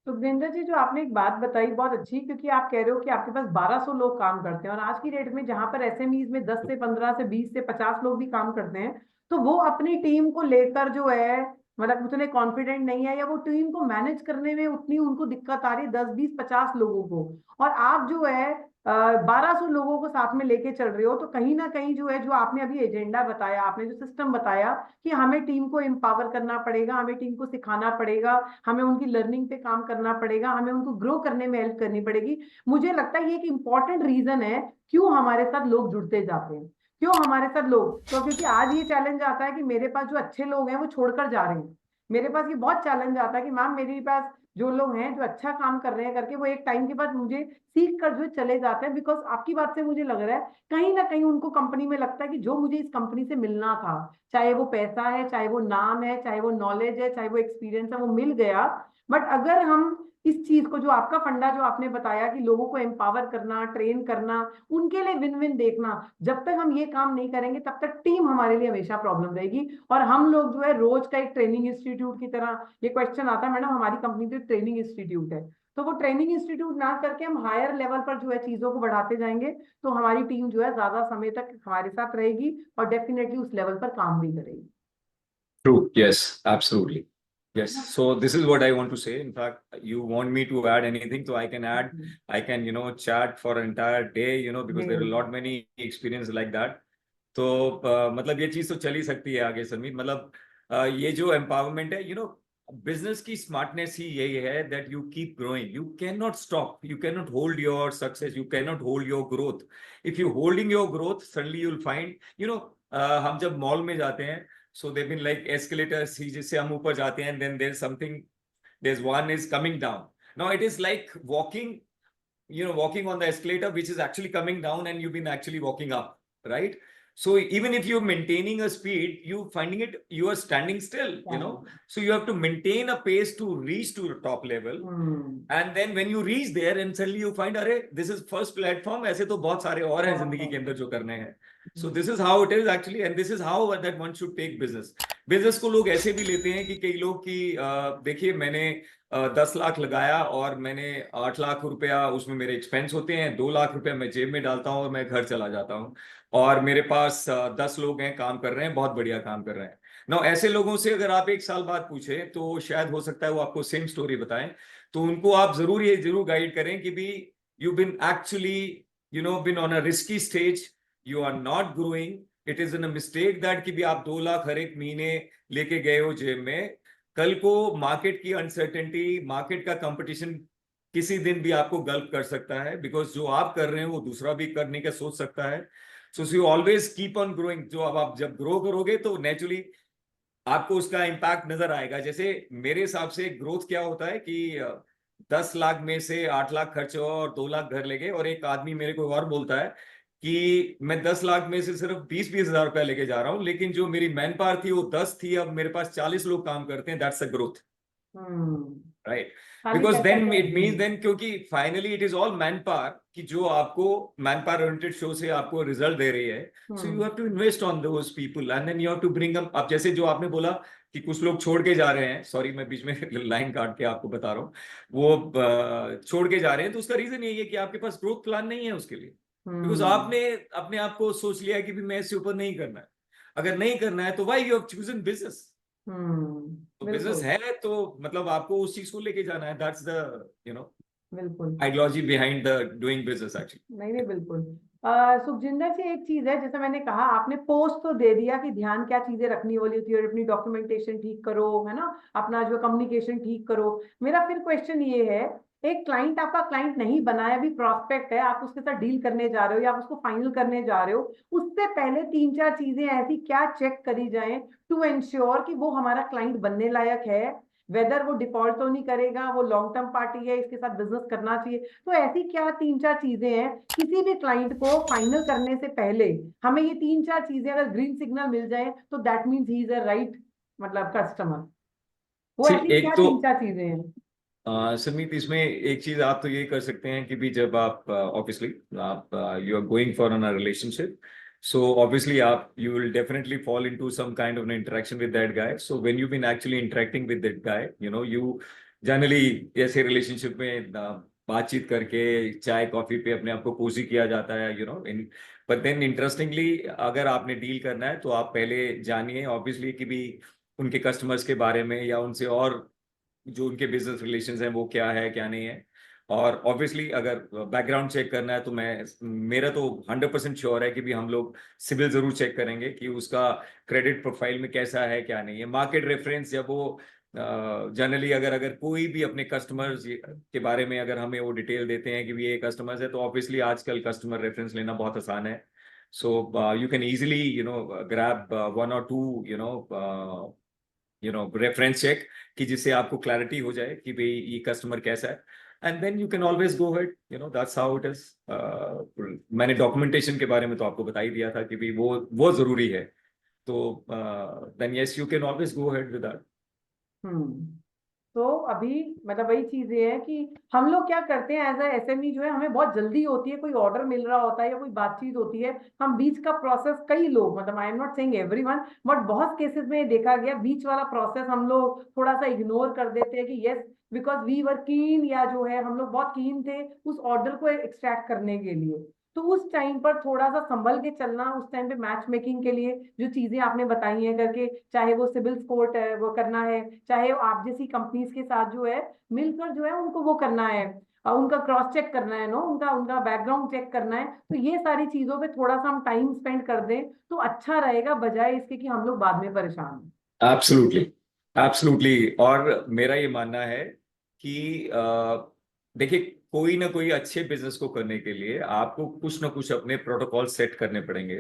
Sukhvinder जी, जो आपने एक बात बताई बहुत अच्छी, क्योंकि आप कह रहे हो कि आपके पास 1200 लोग काम करते हैं, और आज की डेट में जहां पर एसएमईज में 10 से 15 से 20 से 50 लोग भी काम करते हैं, तो वो अपनी टीम को लेकर जो है मतलब उतने कॉन्फिडेंट नहीं है, या वो टीम को मैनेज करने में उतनी उनको दिक्कत आ रही है 10 20 50 लोगों को। और आप जो है 1200 लोगों को साथ में लेके चल रहे हो, तो कहीं ना कहीं जो है, जो आपने अभी एजेंडा बताया, आपने जो सिस्टम बताया कि हमें टीम को एम्पावर करना पड़ेगा, हमें टीम को सिखाना पड़ेगा, हमें उनकी लर्निंग पे काम करना पड़ेगा, हमें उनको ग्रो करने में हेल्प करनी पड़ेगी। मुझे लगता है ये एक इंपॉर्टेंट रीजन है क्यों हमारे साथ लोग जुड़ते जाते हैं, क्यों हमारे साथ लोग, तो क्योंकि आज ये चैलेंज आता है कि मेरे पास जो अच्छे लोग हैं वो छोड़कर जा रहे हैं। मेरे पास ये बहुत चैलेंज आता है कि मैम मेरे पास जो लोग हैं जो अच्छा काम कर रहे हैं करके, वो एक टाइम के बाद मुझे सीख कर जो चले जाते हैं, बिकॉज आपकी बात से मुझे लग रहा है कहीं ना कहीं उनको कंपनी में लगता है कि जो मुझे इस कंपनी से मिलना था, चाहे वो पैसा है, चाहे वो नाम है, चाहे वो नॉलेज है, चाहे वो एक्सपीरियंस है, वो मिल गया। बट अगर हम इस चीज को, जो आपका फंडा जो आपने बताया कि लोगों को एम्पावर करना, ट्रेन करना, उनके लिए विन विन देखना, जब तक हम ये काम नहीं करेंगे तब तक टीम हमारे लिए हमेशा प्रॉब्लम रहेगी। और हम लोग जो है रोज का एक ट्रेनिंग इंस्टीट्यूट की तरह, ये क्वेश्चन आता है मैडम हमारी कंपनी तो ट्रेनिंग इंस्टीट्यूट है, तो वो ट्रेनिंग इंस्टीट्यूट ना करके हम हायर लेवल पर जो है चीजों को बढ़ाते जाएंगे, तो हमारी टीम जो है ज्यादा समय तक हमारे साथ रहेगी और डेफिनेटली उस लेवल पर काम भी करेगी। true. Yes, absolutely. Yes. So this is what I want to say. In fact, you want me to add anything, so I can add. I can, you know, chat for an entire day, you know, because there are a lot many experience like that. तो मतलब ये चीज तो चल ही सकती है आगे समीर. मतलब ये जो एम्पावरमेंट है, यू नो, बिजनेस की स्मार्टनेस ही यही है that you keep growing. You can not stop, you can not hold your success, you can not hold your growth. If you holding your growth, suddenly you will find, you know, हम जब mall में जाते हैं, so they've been like escalators, जिससे हम ऊपर जाते हैं, and then there's something, there's one is coming down. Now it is like walking, you know, walking on the escalator which is actually coming down, and you've been actually walking up, right? So even if you're maintaining a speed, you finding it, you are standing still, you know. So you have to maintain a pace to reach to the top level. And then when you reach there and suddenly you find, अरे this is first platform, ऐसे तो बहुत सारे और हैं जिंदगी के अंदर जो करने हैं. So this is how it is actually, and this is how that one should take business. Business को लोग ऐसे भी लेते हैं कि कई लोग की देखिए, मैंने 10 लाख लगाया और मैंने 8 लाख रुपया उसमें मेरे एक्सपेंस होते हैं, 2 लाख रुपया मैं जेब में डालता हूँ और मैं घर चला जाता हूँ, और मेरे पास 10 लोग हैं, काम कर रहे हैं, बहुत बढ़िया काम कर रहे हैं. ना ऐसे लोगों से अगर आप 1 साल बाद पूछें, तो शायद हो सकता है वो आपको सेम स्टोरी बताएं. तो उनको आप जरूर गाइड करें कि भी you been actually, you know, been on a risky stage, you are not growing. It is in a mistake that कि भी आप 2 लाख हर एक महीने लेके गए हो जेब में. कल को मार्केट की अनसर्टेनिटी, मार्केट का कंपटीशन किसी दिन भी आपको गल्फ कर सकता है, बिकॉज जो आप कर रहे हैं वो दूसरा भी करने का सोच सकता है. So you always keep on growing. जो अब आप जब ग्रो करोगे तो नेचुरली आपको उसका इम्पैक्ट नजर आएगा. जैसे मेरे हिसाब से ग्रोथ क्या होता है कि 10 लाख में से 8 लाख खर्च हुआ और 2 लाख घर ले गए, और एक आदमी मेरे को और बोलता है कि मैं 10 लाख में से सिर्फ 20-20 हजार रुपया लेके जा रहा हूं, लेकिन जो मेरी मैन पावर थी वो 10 थी, अब मेरे पास 40 लोग काम करते हैं. That's a growth, right? खाली बिकॉज पैसा देन क्या इट मीन्स, देन क्योंकि finally it is all man power, कि जो आपको मैन पावर ओरिएंटेड शो से आपको रिजल्ट दे रही है. So you have to invest on those people, and then you have to bring them up. जैसे जो आपने बोला कि कुछ लोग छोड़ के जा रहे हैं, सॉरी मैं बीच में लाइन काट के आपको बता रहा हूँ, वो छोड़ के जा रहे हैं, तो उसका रीजन यही है कि आपके पास ग्रोथ प्लान नहीं है उसके लिए. बिकॉज आपने अपने आप को सोच लिया कि भी मैं इससे ऊपर नहीं करना है. अगर नहीं करना है तो why you have chosen business? तो बिजनेस बिल्कुल है तो मतलब आपको उस चीज को लेके जाना है. दैट्स द, यू नो, बिल्कुल ideology behind the doing business actually. नहीं नहीं बिल्कुल। सुखजिंदर जी, एक चीज है, जैसे मैंने कहा, आपने पोस्ट तो दे दिया कि ध्यान क्या चीजें रखनी वाली होती है, और अपनी डॉक्यूमेंटेशन ठीक करो, है ना, अपना जो कम्युनिकेशन ठीक करो। मेरा फिर क्वेश्चन ये है, एक क्लाइंट आपका क्लाइंट नहीं बना है, अभी प्रॉस्पेक्ट है, आप उसके साथ डील करने जा रहे हो या आप उसको फाइनल करने जा रहे हो, उससे पहले 3 4 चीजें ऐसी क्या चेक करी जाए टू एंश्योर कि वो हमारा क्लाइंट बनने लायक है, वेदर वो डिफॉल्ट तो नहीं करेगा, वो लॉन्ग टर्म पार्टी है, इसके साथ बिजनेस करना चाहिए। तो ऐसी क्या 3-4 चीजें हैं किसी भी क्लाइंट को फाइनल करने से पहले, हमें ये 3-4 चीजें अगर ग्रीन सिग्नल मिल जाए तो that means he is a right मतलब कस्टमर। वो सी ऐसी क्या एक तो 3-4 चीजें हैं? समीत, इसमें एक चीज आप तो ये कर सकते हैं कि भी जब आप ऑब्वियसली आप you are going for on a relationship, so obviously you will definitely fall into some kind of an interaction with that guy. So when you've been actually interacting with that guy, you generally ऐसे relationship में बातचीत करके चाय coffee पे अपने आप को Cozi किया जाता है, इन but then interestingly अगर आपने डील करना है तो आप पहले जानिए ऑब्वियसली कि भी उनके कस्टमर्स के बारे में, या उनसे और जो उनके बिजनेस रिलेशंस हैं वो क्या है क्या नहीं है। और ऑब्वियसली अगर बैकग्राउंड चेक करना है तो मेरा तो 100% श्योर है कि भी हम लोग सिविल जरूर चेक करेंगे कि उसका क्रेडिट प्रोफाइल में कैसा है क्या नहीं है। मार्केट रेफरेंस जब वो जनरली अगर अगर कोई भी अपने कस्टमर्स के बारे में अगर हमें वो डिटेल देते हैं कि भी ये कस्टमर्स है, तो ऑब्वियसली आजकल कस्टमर रेफरेंस लेना बहुत आसान है। So you can easily grab 1 or 2 reference check, कि जिससे आपको क्लैरिटी हो जाए कि भाई ये कस्टमर कैसा है, and then you can always go head, that's how it is. मैंने डॉक्यूमेंटेशन के बारे में तो आपको बता ही दिया था कि भाई वो जरूरी है, तो then yes you can always go head with that. Hmm. तो अभी मतलब वही चीजें है कि हम लोग क्या करते हैं एज अ एसएमई जो है, हमें बहुत जल्दी होती है, कोई ऑर्डर मिल रहा होता है या कोई बातचीत होती है, हम बीच का प्रोसेस कई लोग मतलब आई am not saying everyone but बहुत केसेस में ये देखा गया बीच वाला प्रोसेस हम लोग थोड़ा सा इग्नोर कर देते हैं कि यस बिकॉज वी वर कीन, या जो है हम लोग बहुत कीन थे उस ऑर्डर को एक्सट्रैक्ट करने के लिए। तो उस टाइम पर थोड़ा सा संभल के चलना, उस टाइम पे मैच मेकिंग के लिए जो चीजें आपने बताई हैं करके, चाहे वो सिविल स्कोर वो करना है, चाहे वो आप जैसी कंपनीज के साथ जो है मिलकर जो है उनको वो करना है, उनका क्रॉस चेक करना है, नो उनका उनका बैकग्राउंड चेक करना है, तो ये सारी चीजों पे थोड़ा सा हम टाइम स्पेंड कर दें तो अच्छा रहेगा, बजाय इसके कि हम लोग बाद में परेशान हों। Absolutely, absolutely. और मेरा ये मानना है कि देखिए, कोई ना कोई अच्छे बिजनेस को करने के लिए आपको कुछ ना कुछ अपने प्रोटोकॉल सेट करने पड़ेंगे।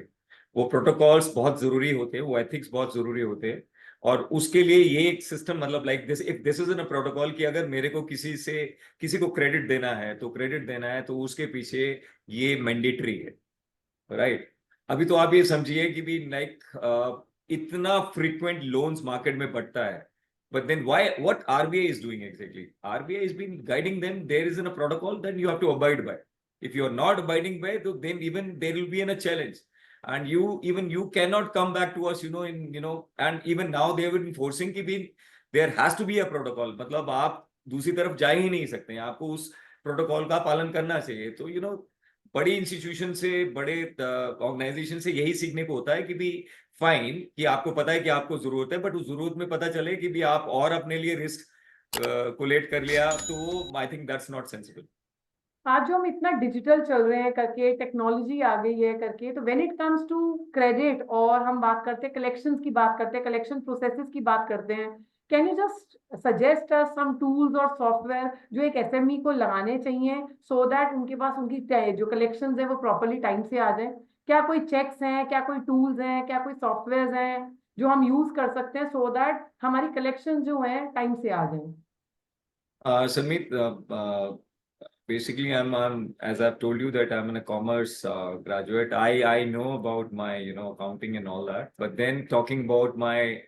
वो प्रोटोकॉल्स बहुत जरूरी होते हैं, वो एथिक्स बहुत जरूरी होते हैं। और उसके लिए ये एक सिस्टम मतलब like this, if this is in a protocol कि अगर मेरे को किसी को क्रेडिट देना है तो उसके पीछे ये मैंडेटरी है, राइट। अभी तो आप ये समझिए कि भी लाइक इतना फ्रीक्वेंट लोन्स मार्केट में बढ़ता है, but then why, what RBI is doing exactly? RBI has been guiding them. There is a protocol that you have to abide by. If you are not abiding by, then even there will be a challenge, and you cannot come back to us, and even now they have been forcing कि भी there has to be a protocol, मतलब आप दूसरी तरफ जा ही नहीं सकते हैं, आपको उस प्रोटोकॉल का पालन करना चाहिए। तो बड़ी इंस्टीट्यूशन से, बड़े ऑर्गेनाइजेशन से यही सीखने को होता है कि भी फाइन कि आपको पता है कि आपको जरूरत है, बट उस जरूरत में पता चले कि भी आप और अपने लिए रिस्क कोलेट कर लिया, तो I think that's not sensible. आज जो हम इतना डिजिटल चल रहे हैं करके, टेक्नोलॉजी आ गई है करके, तो when it comes to credit और हम बात करते हैं कलेक्शंस की, बात करते हैं कलेक्शन प्रोसेसेस की बात करते हैं, can you just suggest some tools और सॉफ्टवेयर जो एक एसएमई को लगाने चाहिए सो दैट उनके पास उनकी जो कलेक्शंस है वो प्रॉपरली टाइम से आ जाए? क्या कोई चेक्स हैं, क्या कोई टूल्स हैं, क्या कोई सॉफ्टवेयर हैं जो हम यूज कर सकते हैं सो दैट हमारी कलेक्शन जो है टाइम से आ जाए? Sanmeet, basically, as I've told you that I'm a commerce graduate. I know about my accounting and all that. But then talking about my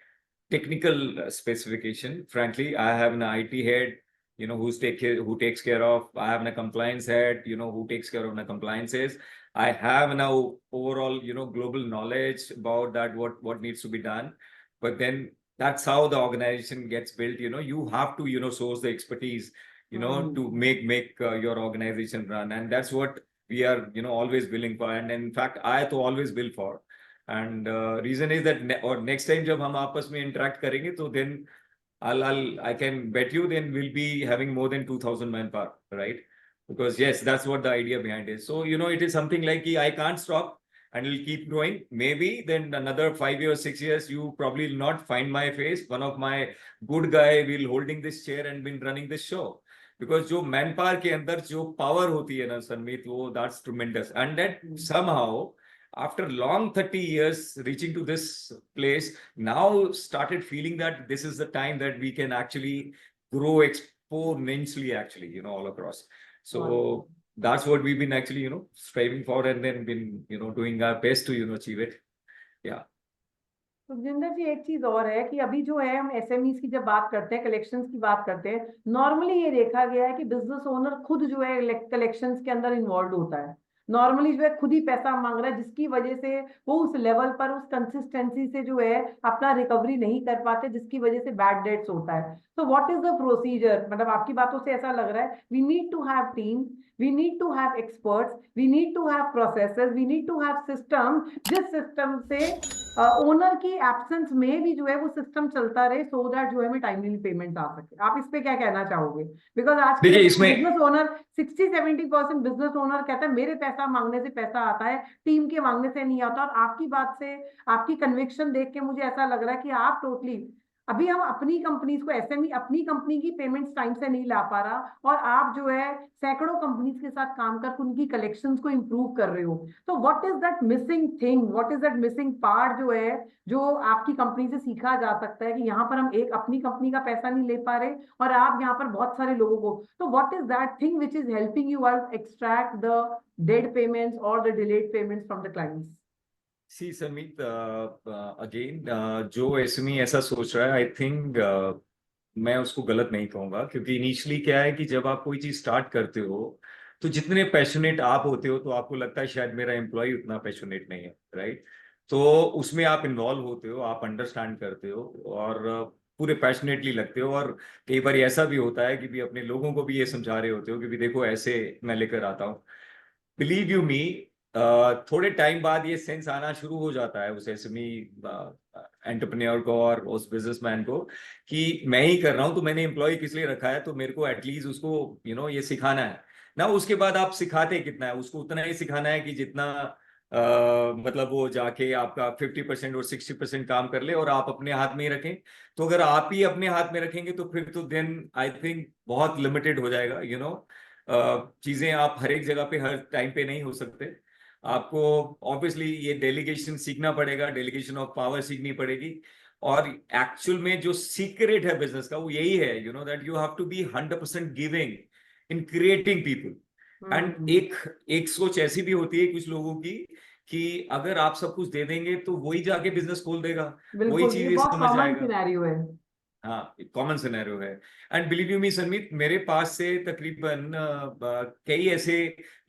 technical specification, frankly, I have an IT head, who takes care of. I have a compliance head, who takes care of my compliances. I have now overall, global knowledge about that, what needs to be done. But then that's how the organization gets built. You have to, source the expertise, to make your organization run, and that's what we are, always willing for. And in fact, I to always will for. And reason is that or next time जब हम आपस में interact करेंगे, तो then I can bet you then we'll be having more than 2,000 manpower, right? Because yes, that's what the idea behind it. So it is something like I can't stop and it'll keep growing. Maybe then another 5 years, 6 years, you probably will not find my face. One of my good guy will holding this chair and been running this show. Because जो manpower के अंदर जो power होती है ना सनमीत, वो that's tremendous, and that somehow after long 30 years reaching to this place, now started feeling that this is the time that we can actually grow exponentially, actually, all across. So that's what we've been actually, striving for, and then been, doing our best to, achieve it. Yeah. Sukhjinder जी, एक चीज और है कि अभी जो है हम SMEs की जब बात करते हैं, कलेक्शंस की बात करते हैं, नॉर्मली ये देखा गया है कि बिजनेस ओनर खुद जो है कलेक्शंस के अंदर इन्वॉल्व होता है। नॉर्मली जो है खुद ही पैसा मांग रहा है, जिसकी वजह से वो उस लेवल पर, उस कंसिस्टेंसी से जो है अपना रिकवरी नहीं कर पाते, जिसकी वजह से बैड डेट्स होता है। तो व्हाट इज द प्रोसीजर? मतलब आपकी बातों से ऐसा लग रहा है we need to have team, we need to have experts, we need to have processes, we need to have system, जिस सिस्टम से ओनर की एब्सेंस में भी जो है वो सिस्टम चलता रहे, सो दैट जो है हमें टाइमली पेमेंट आ सके। आप इस पे क्या कहना चाहोगे? बिकॉज आज के बिजनेस ओनर 60-70% बिजनेस ओनर कहता है मेरे पैसा मांगने से पैसा आता है, टीम के मांगने से नहीं आता। और आपकी बात से, आपकी कन्विक्शन देख के मुझे ऐसा लग रहा है कि आप टोटली, अभी हम अपनी कंपनीज को, एसएमई अपनी कंपनी की पेमेंट्स टाइम से नहीं ला पा रहा, और आप जो है सैकड़ों कंपनीज के साथ काम कर उनकी कलेक्शंस को इंप्रूव कर रहे हो। तो what is that missing thing, what is that missing part जो है, जो आपकी कंपनी से सीखा जा सकता है कि यहाँ पर हम एक अपनी कंपनी का पैसा नहीं ले पा रहे और आप यहाँ पर बहुत सारे लोगों को। तो what is that thing which is helping you out extract the dead payments और the delayed payments from the clients? See Samit, again जो एसएमई ऐसा सोच रहा है, आई थिंक मैं उसको गलत नहीं कहूंगा, क्योंकि इनिशियली क्या है कि जब आप कोई चीज स्टार्ट करते हो तो जितने पैशनेट आप होते हो तो आपको लगता है शायद मेरा एम्प्लॉय उतना पैशनेट नहीं है, राइट? तो उसमें आप इन्वॉल्व होते हो, आप अंडरस्टैंड करते हो और पूरे पैशनेटली लगते हो, और कई बार ऐसा भी होता है कि भी अपने लोगों को भी ये समझा रहे होते हो कि भी देखो ऐसे मैं लेकर आता हूँ। बिलीव यू मी, थोड़े टाइम बाद ये सेंस आना शुरू हो जाता है उस एसएमई एंटरप्रेन्योर को और उस बिजनेसमैन को कि मैं ही कर रहा हूं तो मैंने एम्प्लॉय किस लिए रखा है, तो मेरे को एटलीस्ट उसको ये सिखाना है ना। उसके बाद आप सिखाते कितना है, उसको उतना ही सिखाना है कि जितना मतलब वो जाके आपका 50% और 60% काम कर ले और आप अपने हाथ में ही रखें। तो अगर आप ही अपने हाथ में रखेंगे तो फिर तो देन आई थिंक बहुत लिमिटेड हो जाएगा, चीजें आप हर एक जगह पे हर टाइम पे नहीं हो सकते। आपको ऑब्वियसली ये डेलीगेशन सीखना पड़ेगा, डेलीगेशन ऑफ पावर सीखनी पड़ेगी। और एक्चुअल में जो सीक्रेट है बिजनेस का वो यही है, that you have to be 100% giving in creating people. एंड एक सोच ऐसी भी होती है कुछ लोगों की कि अगर आप सब कुछ दे देंगे तो वही जाके बिजनेस खोल देगा, वही चीजें समझ आएगा। हाँ, कॉमन सिनेरियो है। एंड बिलीव यू मी सनमीत, मेरे पास से तकरीबन कई ऐसे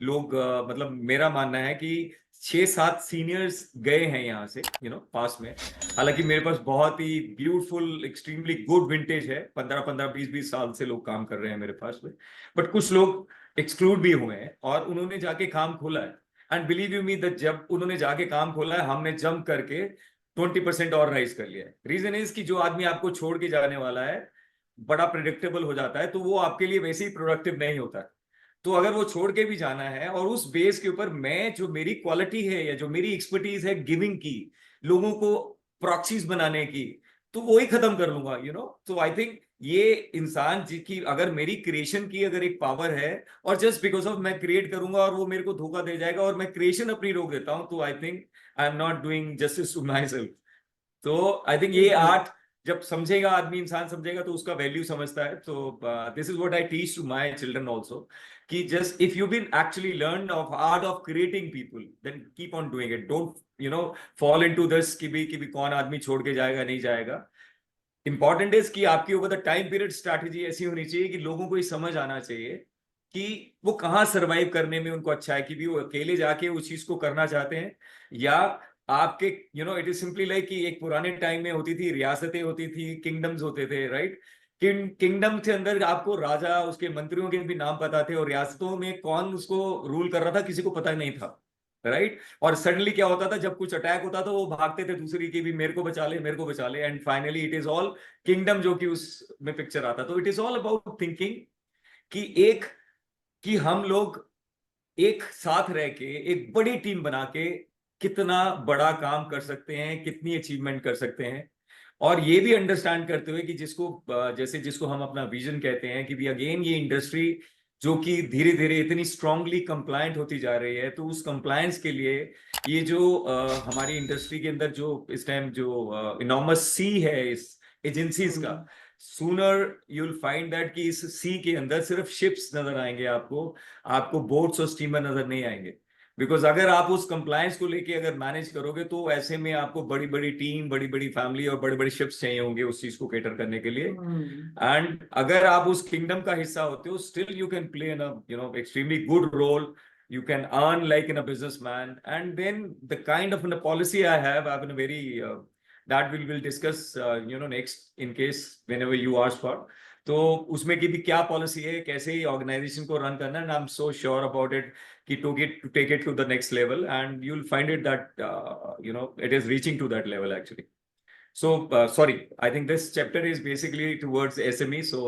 लोग, मतलब मेरा मानना है कि 6-7 सीनियर्स गए हैं यहाँ से, पास में। हालांकि मेरे पास बहुत ही ब्यूटीफुल, एक्सट्रीमली गुड विंटेज है, 15-15, 20-20 साल से लोग काम कर रहे हैं मेरे पास में। बट कुछ लोग एक्सक्लूड भी हुए हैं और उन्होंने जाके काम खोला है। And believe you me that जब उन्होंने जाके काम खोला है, हमने जंप करके 20% और राइज कर लिया है। रीजन इज कि जो आदमी आपको छोड़ के जाने वाला है बड़ा प्रिडिक्टेबल हो जाता है, तो वो आपके लिए वैसे ही प्रोडक्टिव नहीं होता। तो अगर वो छोड़ के भी जाना है और उस बेस के ऊपर मैं, जो मेरी क्वालिटी है या जो मेरी एक्सपर्टीज है गिविंग की, लोगों को प्रॉक्सीज बनाने की, तो वो ही खत्म कर लूंगा, तो आई थिंक ये इंसान जिसकी अगर मेरी क्रिएशन की अगर एक पावर है और जस्ट बिकॉज ऑफ मैं क्रिएट करूंगा और वो मेरे को धोखा दे जाएगा और मैं क्रिएशन अपनी रोक देता हूं, तो I think I am not doing justice to myself. तो आई थिंक ये आर्ट जब समझेगा आदमी, इंसान समझेगा तो उसका वैल्यू समझता है। तो this is what I teach to my children also, कि just if you been actually learn of art of creating people, then keep on doing it. Don't fall into this कि भी कौन आदमी छोड़ के जाएगा नहीं जाएगा। इंपॉर्टेंट इज कि आपकी over the time period strategy ऐसी होनी चाहिए कि लोगों को ये समझ आना चाहिए कि वो कहाँ सर्वाइव करने में उनको अच्छा है, कि भी वो अकेले जाके उस चीज को करना चाहते हैं, या आपके इट इज सिंपली लाइक कि एक पुराने टाइम में होती थी, रियासतें होती थी, किंगडम्स होते थे, राइट? किंगडम के अंदर आपको राजा, उसके मंत्रियों के भी नाम पता थे, और रियासतों में कौन उसको रूल कर रहा था किसी को पता नहीं था, राइट? और सडनली क्या होता था, जब कुछ अटैक होता था वो भागते थे दूसरी की भी, मेरे को बचा ले, मेरे को बचा ले। And finally it is all kingdom जो कि उसमें पिक्चर आता। तो it is all about thinking कि हम लोग एक साथ रह के एक बड़ी टीम बना के कितना बड़ा काम कर सकते हैं, कितनी अचीवमेंट कर सकते हैं। और ये भी अंडरस्टैंड करते हुए कि जिसको हम अपना विजन कहते हैं कि भी अगेन ये इंडस्ट्री जो कि धीरे धीरे इतनी स्ट्रांगली कंप्लायंट होती जा रही है। तो उस कंप्लायंस के लिए ये जो हमारी इंडस्ट्री के अंदर जो इस टाइम जो इनॉर्मस सी है इस एजेंसीज का, सूनर यूल फाइंड दैट कि इस सी के अंदर सिर्फ शिप्स नजर आएंगे आपको, आपको बोट्स और स्टीमर नजर नहीं आएंगे। बिकॉज अगर आप उस कंप्लायंस को लेके अगर मैनेज करोगे तो ऐसे में आपको बड़ी बड़ी टीम, बड़ी बड़ी फैमिली और बड़ी बड़ी शिप्स चाहिए होंगे उस चीज को केटर करने के लिए। एंड अगर आप उस किंगडम का हिस्सा होते हो, still you can play in a extremely good role, you can earn like in a businessman. And then the kind of a policy I have a very that will discuss next in case whenever you ask for। तो उसमें की भी क्या policy है, कैसे ही organisation को run करना है, and I am so sure about it कि to take it to the next level, and you'll find it that it is reaching to that level actually। So sorry, I think this chapter is basically towards SME, so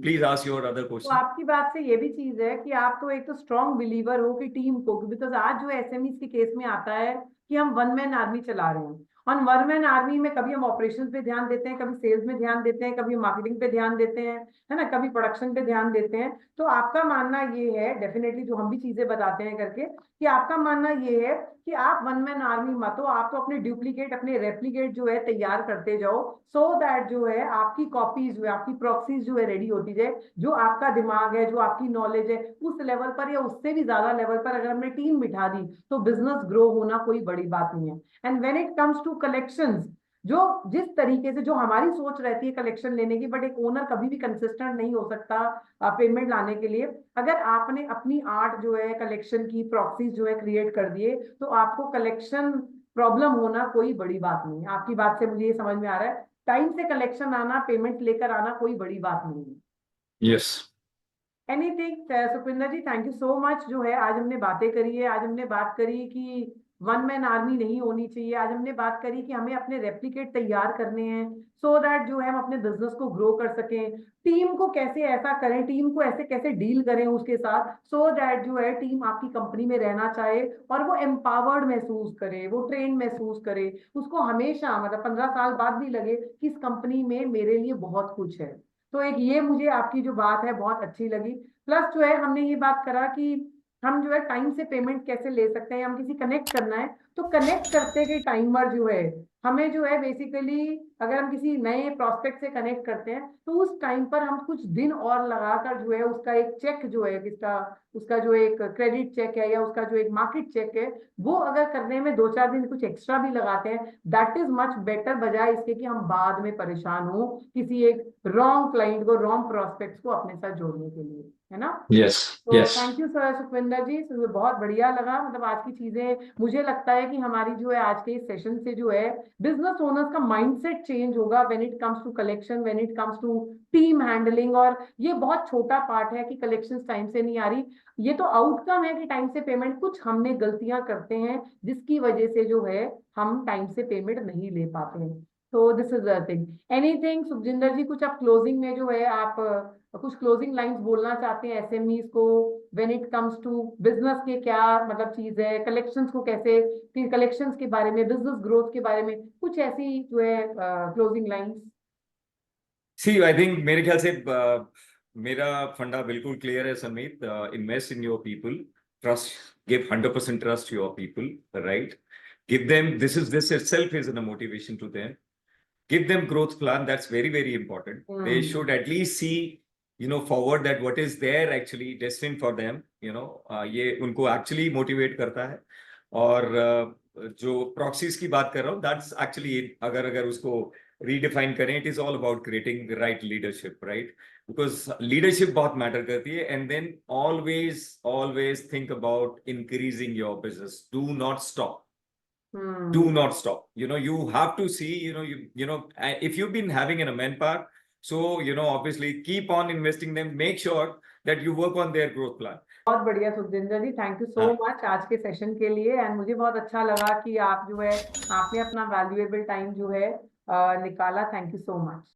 please ask your other तो question। आपकी बात से ये भी चीज है कि आप तो एक तो स्ट्रॉन्ग बिलीवर हो कि टीम को, बिकॉज आज जो एसएमई के केस में आता है कि हम वन मैन आर्मी चला रहे हैं, और वन मैन आर्मी में कभी हम ऑपरेशंस पे ध्यान देते हैं, कभी सेल्स में ध्यान देते हैं, कभी मार्केटिंग पे ध्यान देते हैं, है ना, कभी प्रोडक्शन पे ध्यान देते हैं। तो आपका मानना ये है डेफिनेटली, जो हम भी चीजें बताते हैं करके, कि आपका मानना ये है कि आप वन मैन आर्मी मत हो, आप तो अपने डुप्लीकेट, अपने रेप्लिकेट जो है तैयार करते जाओ, सो दैट जो है आपकी कॉपीज जो है, आपकी प्रॉक्सीज जो है रेडी होती जाए। जो आपका दिमाग है, जो आपकी नॉलेज है, उस लेवल पर या उससे भी ज्यादा लेवल पर अगर हमने टीम बिठा दी तो बिजनेस ग्रो होना कोई बड़ी बात नहीं है। And when it comes to collections, जो जिस तरीके से जो हमारी सोच रहती है कलेक्शन लेने की, बट एक ओनर कभी भी कंसिस्टेंट नहीं हो सकता पेमेंट लाने के लिए। अगर आपने अपनी आर्ट जो है कलेक्शन की, प्रॉक्सीज जो है क्रिएट कर दिए, तो आपको कलेक्शन प्रॉब्लम होना कोई बड़ी बात नहीं है। आपकी बात से मुझे ये समझ में आ रहा है, टाइम से कलेक्शन आना, पेमेंट लेकर आना कोई बड़ी बात नहीं है। Yes. Anything Supinder ji, thank you so much. जो है आज हमने बातें करी है, आज हमने बात करी कि वन मैन आर्मी नहीं होनी चाहिए, आज हमने बात करी कि हमें अपने रेप्लिकेट तैयार करने हैं, सो दैट जो है हम अपने बिजनेस को ग्रो कर सकें। टीम को कैसे ऐसा करें, टीम को ऐसे कैसे डील करें उसके साथ, सो दैट जो है टीम आपकी कंपनी में रहना चाहे और वो एम्पावर्ड महसूस करे, वो ट्रेन महसूस करे, उसको हमेशा मतलब 15 साल बाद भी लगे कि इस कंपनी में मेरे लिए बहुत कुछ है। तो एक ये मुझे आपकी जो बात है बहुत अच्छी लगी। प्लस जो है हमने ये बात करा कि हम जो है टाइम से पेमेंट कैसे ले सकते हैं, हम किसी कनेक्ट करना है तो कनेक्ट करते के टाइमर जो है हमें जो है बेसिकली, अगर हम किसी नए प्रोस्पेक्ट से कनेक्ट करते हैं तो उस टाइम पर हम कुछ दिन और लगाकर जो है उसका एक चेक जो है किसका, उसका जो एक क्रेडिट चेक है या उसका जो एक मार्केट चेक है, वो अगर करने में 2-4 दिन कुछ एक्स्ट्रा भी लगाते हैं, दैट इज मच बेटर, बजाय इसके कि हम बाद में परेशान हो किसी एक रॉन्ग क्लाइंट को, रॉन्ग प्रोस्पेक्ट्स को अपने साथ जोड़ने के लिए, है ना। यस। तो yes. Thank you sir Sukhvinder ji, तो बहुत बढ़िया लगा, मतलब आज की चीजें, मुझे लगता है कि हमारी जो है आज के इस सेशन से जो है बिजनेस ओनर्स का माइंडसेट चेंज होगा when it comes to collection, when it comes to team handling. और ये बहुत छोटा पार्ट है कि कलेक्शन टाइम से नहीं आ रही, ये तो आउटकम है कि टाइम से पेमेंट, कुछ हमने गलतियां करते हैं जिसकी वजह से जो है हम टाइम से पेमेंट नहीं ले पाते हैं। तो this is the thing. Anything Sukhjinder ji, कुछ आप क्लोजिंग में जो है आप कुछ क्लोजिंग लाइंस बोलना चाहते हैं एसएमईज को, when it comes to business के क्या मतलब चीज है, कलेक्शंस को कैसे, फिर कलेक्शंस के बारे में, बिजनेस ग्रोथ के बारे में कुछ ऐसी जो है closing lines. See I think मेरे ख्याल से मेरा फंडा बिल्कुल क्लियर है Samit. Invest in your people, trust, give 100% trust your people, right? Give them, this itself is a motivation to them। Give them growth plan, that's very very important। They should at least see forward that what is there actually destined for them, ये उनको actually motivate करता है। और जो proxies की बात कर रहा हूँ, that's actually अगर उसको redefine करें, it is all about creating the right leadership, right? Because leadership बहुत matter करती है। And then always think about increasing your business, do not stop। Do not stop, you have to see, if you've been having a manpower, so obviously keep on investing them, make sure that you work on their growth plan। बहुत बढ़िया सुखजिंदर जी, thank you so much आज के session के लिए। And मुझे बहुत अच्छा लगा कि आप जो है आपने अपना वैल्यूएबल टाइम जो है निकाला। Thank you so much.